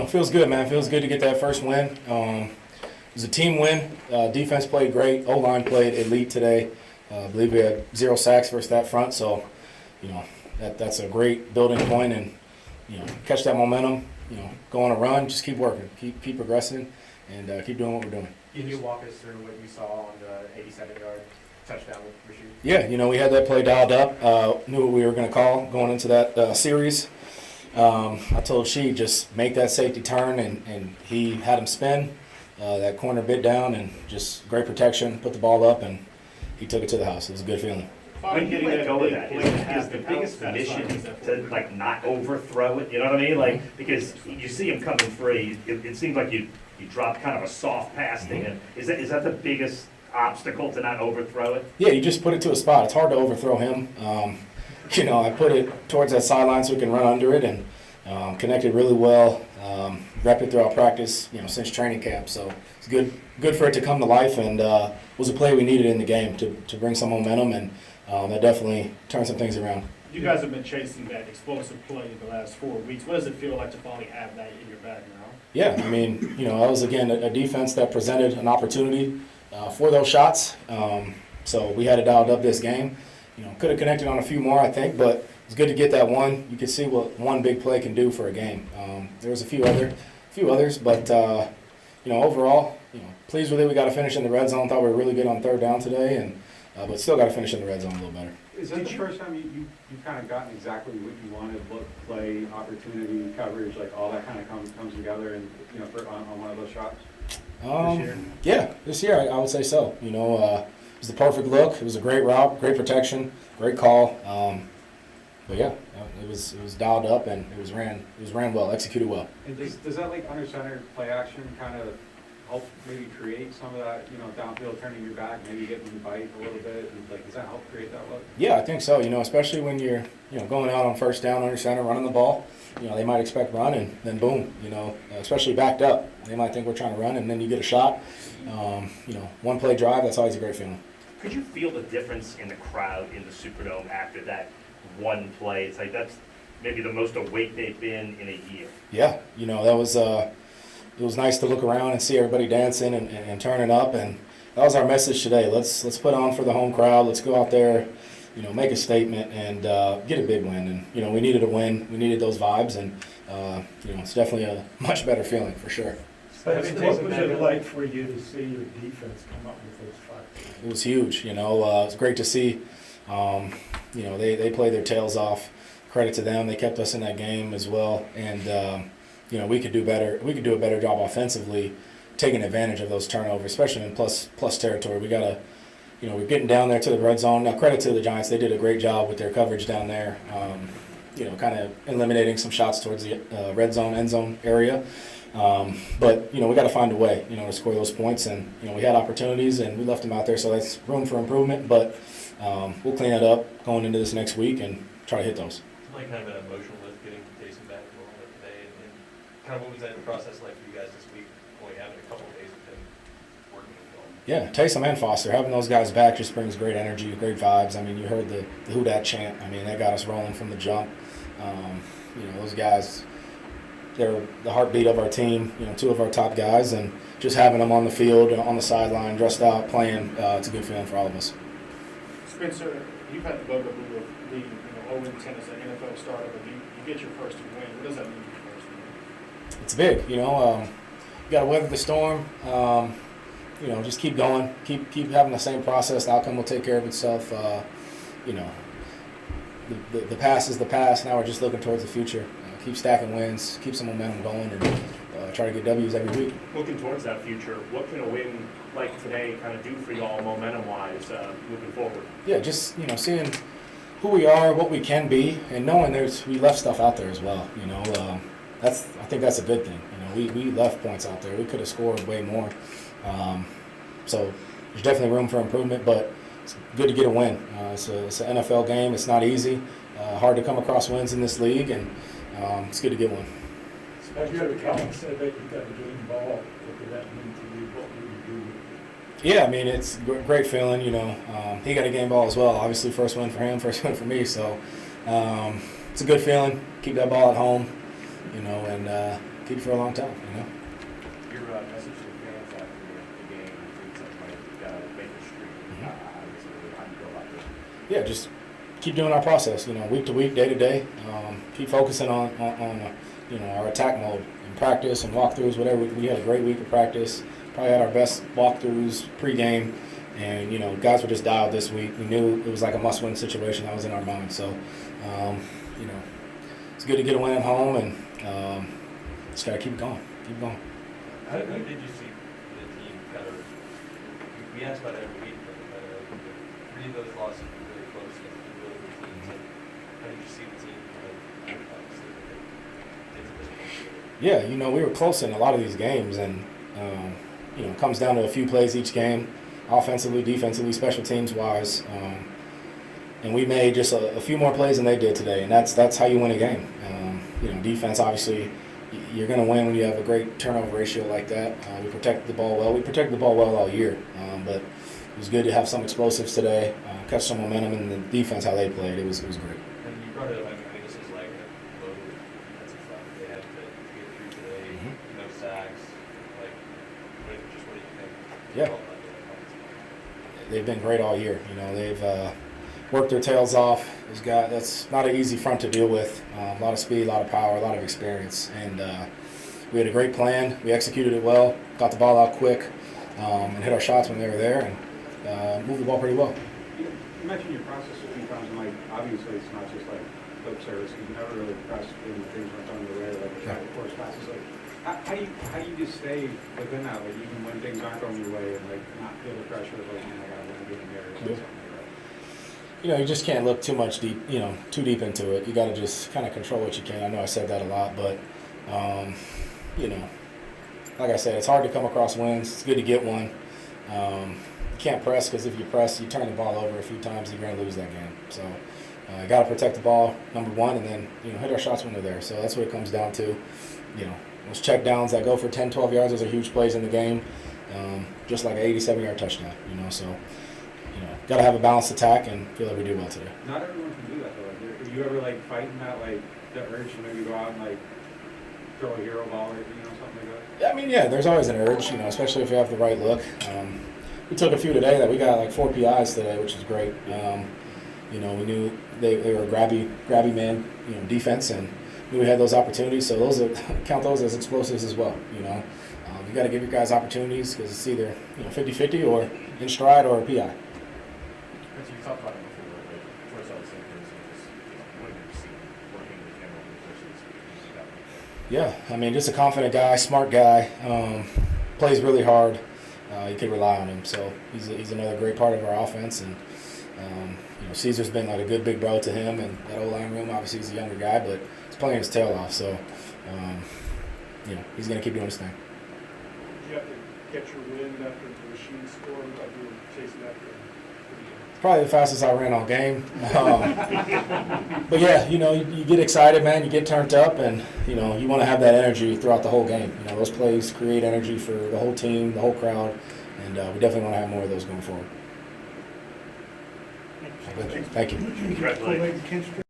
Feels good, man. Feels good to get that first win. It was a team win. Defense played great. O-line played elite today. I believe we had 0 sacks versus that front, so, that's a great building point, and, catch that momentum, go on a run, just keep working, keep progressing, and keep doing what we're doing. Can you walk us through what you saw on the 87-yard touchdown with Rashid? Yeah, we had that play dialed up, knew what we were going to call going into that series. I told She just make that safety turn, and he had him spin. That corner bit down, and just great protection, put the ball up, and he took it to the house. It was a good feeling. When you let go of that, is the biggest mission to not overthrow it? You know what I mean? Because you see him coming free, it seems like you drop kind of a soft pass to him. Is that the biggest obstacle to not overthrow it? Yeah, you just put it to a spot. It's hard to overthrow him. I put it towards that sideline so we can run under it, and connected really well. Rep it throughout practice, since training camp. So it's good for it to come to life, and was a play we needed in the game to bring some momentum, and that definitely turned some things around. You guys have been chasing that explosive play the last 4 weeks. What does it feel like to finally have that in your bag now? Yeah, that was, again, a defense that presented an opportunity for those shots. So we had it dialed up this game. Could have connected on a few more, I think, but it's good to get that one. You can see what one big play can do for a game. There was a few others, but overall, pleased with it. We got to finish in the red zone. Thought we were really good on third down today, and but still got to finish in the red zone a little better. Is that the first time you kind of gotten exactly what you wanted? Look, play, opportunity, coverage, like all that kind of comes together, and on one of those shots. This year? Yeah, this year I would say so. It was the perfect look. It was a great route, great protection, great call. But yeah, it was dialed up, and it was ran well, executed well. And does that under center play action kind of help maybe create some of that, downfield turning your back, maybe getting them to bite a little bit? And, does that help create that look? Yeah, I think so. Especially when you're going out on first down under center, running the ball. They might expect run, and then boom. Especially backed up, they might think we're trying to run, and then you get a shot. One play drive. That's always a great feeling. Could you feel the difference in the crowd in the Superdome after that one play? It's like that's maybe the most awake they've been in a year. Yeah, that was it was nice to look around and see everybody dancing and turning up, and that was our message today. Let's put on for the home crowd. Let's go out there, make a statement and get a big win. And we needed a win. We needed those vibes, and it's definitely a much better feeling for sure. What was it like for you to see your defense come up with those 5 plays? It was huge. It was great to see. They played their tails off. Credit to them. They kept us in that game as well, and we could do better. We could do a better job offensively, taking advantage of those turnovers, especially in plus territory. We gotta, we're getting down there to the red zone. Now, credit to the Giants. They did a great job with their coverage down there. Kind of eliminating some shots towards the red zone, end zone area. But we got to find a way, to score those points. And we had opportunities, and we left them out there. So that's room for improvement. But we'll clean that up going into this next week and try to hit those. It's like kind of an emotional lift getting Jason back a little bit today, and kind of what was that process like for you guys this week? Only having a couple of days with him working with him. Yeah, Taysom and Foster, having those guys back just brings great energy, great vibes. You heard the Who Dat chant. That got us rolling from the jump. Those guys, they're the heartbeat of our team. 2 of our top guys, and just having them on the field, on the sideline, dressed out, playing, it's a good feeling for all of us. Spencer, you've had the bugaboo of being 0-10 as an NFL starter, but you get your first win. What does that mean for your first win? It's big, you got to weather the storm. Just keep going, keep having the same process. The outcome will take care of itself. The past is the past. Now we're just looking towards the future. Keep stacking wins, keep some momentum going, and try to get W's every week. Looking towards that future, what can a win like today kind of do for y'all momentum-wise moving forward? Yeah, just seeing who we are, what we can be, and knowing we left stuff out there as well. I think that's a good thing. We left points out there. We could have scored way more. So there's definitely room for improvement, but it's good to get a win. It's an NFL game. It's not easy. Hard to come across wins in this league, and it's good to get one. Spencer, Colin said that you got a game ball. What did that mean to you? What would you do? Yeah, it's a great feeling. He got a game ball as well. Obviously, first win for him, first win for me. So it's a good feeling. Keep that ball at home. you know, and keep it for a long time, you know. Your message to the fans after the game, things like Baker Street, how do you go about this? Yeah, just keep doing our process, you know, week to week, day to day. Keep focusing on you know, our attack mode in practice and walkthroughs, whatever. We had a great week of practice. Probably had our best walkthroughs pregame, and you know, guys were just dialed this week. We knew it was like a must-win situation that was in our mind. So, you know, it's good to get a win at home, and just gotta keep going, keep going. How did you see the team kind of, we ask about it every week, but three of those losses were really close against two really good teams. And how did you see the team kind of obviously get to this point? Yeah, you know, we were close in a lot of these games, and you know, it comes down to a few plays each game, offensively, defensively, special teams wise, and we made just a few more plays than they did today, and that's how you win a game. You know, defense, obviously, you're going to win when you have a great turnover ratio like that. We protected the ball well. We protected the ball well all year, but it was good to have some explosives today, catch some momentum in the defense, how they played. It was great. And you brought it up, I mean, this is like a low defensive front. They had to get through today, no sacks. Like, what do you think? Yeah. They've been great all year. You know, they've worked their tails off. That's not an easy front to deal with. A lot of speed, a lot of power, a lot of experience. And we had a great plan. We executed it well, got the ball out quick, and hit our shots when they were there, and moved the ball pretty well. You mentioned your process a few times, and like, obviously it's not just like lip service. You never really press when things weren't on the way, like the shot force passes. Like, how do you just stay within that, like even when things aren't going your way, and like not feel the pressure of like, man, I gotta win a game here or something like that? You know, you just can't look too deep into it. You got to just kind of control what you can. I know I said that a lot, but you know, like I said, it's hard to come across wins. It's good to get one. You can't press, because if you press, you turn the ball over a few times, you're going to lose that game. So you got to protect the ball, number one, and then hit our shots when they're there. So that's what it comes down to. You know, those check downs that go for 10, 12 yards, those are huge plays in the game. Just like an 87-yard touchdown. So. Got to have a balanced attack, and feel like we do well today. Not everyone can do that though. Like, are you ever like fighting that, like the urge to maybe go out and like throw a hero ball or something like that? I mean, yeah, there's always an urge, especially if you have the right look. We took a few today that we got like 4 PIs today, which is great. We knew they were a grabby man, defense, and knew we had those opportunities. So count those as explosives as well. You got to give your guys opportunities, because it's either 50-50 or in stride or a PI. As you talked about it before, like, towards all the same things, just what have you seen working with him versus Yeah, I mean, just a confident guy, smart guy, plays really hard. You can rely on him, so he's another great part of our offense. And Caesar's been like a good big bro to him, and that O-line room. Obviously, he's a younger guy, but he's playing his tail off. So he's gonna keep doing his thing. Did you have to catch your wind after the machine scored, like you were chasing after? Probably the fastest I ran all game. But yeah, you get excited, man. You get turned up, and you want to have that energy throughout the whole game. Those plays create energy for the whole team, the whole crowd, and we definitely want to have more of those going forward. Thank you. Congratulations.